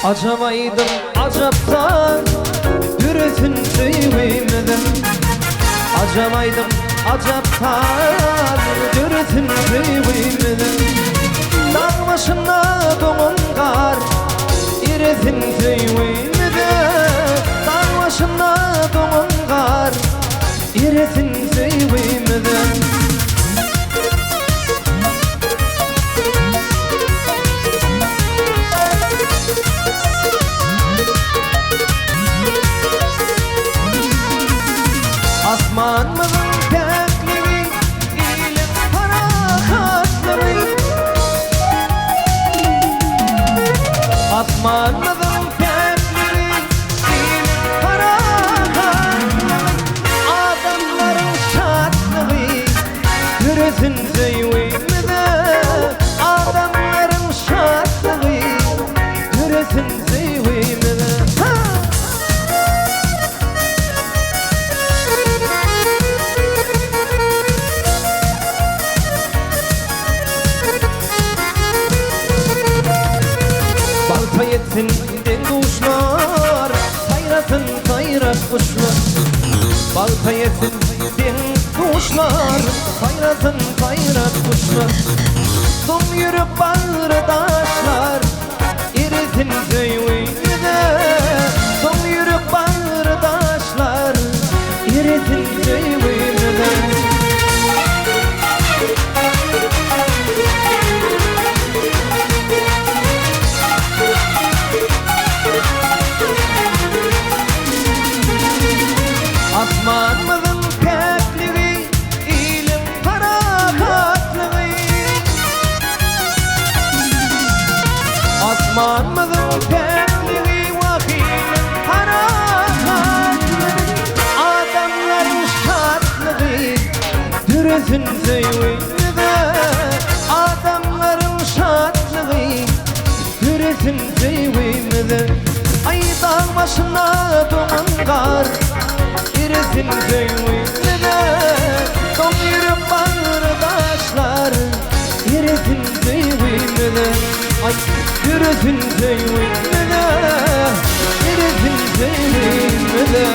Acabaydım acaptan dürüsün sevmedim. Acabaydım acaptan dürüsün sevmedim. Dağ başında doğan kar iresin sevmedim. Dağ başında doğan kar iresin sevmedim. Asmanımızın pekliği ile parakatlığı. Asmanımızın pekliği ile parakatlığı. Adamların şartlığı yürüsün zeyvimde. Adamların şartlığı yürüsün zeyvimde. Yetsin den kuşlar, sayrasın sayrak kuşlar. Balta yetsin den kuşlar, sayrasın sayrak kuşlar. Son yürüp bağırdaşlar, irisin köyümde. Son yürüp bağırdaşlar, irisin köyümde. Asmanımızın pekliği ilim parakatlığı. Asmanımızın pekliği vakilim parakatlığı. Adamların şartlığı dürüsün sevimde. Adamların şartlığı dürüsün sevimde. Ay dağ başına doğan kar irisin köyümde. Son yürüp bağırdaşlar irisin köyümde. Ay yürüsün köyümde, irisin köyümde.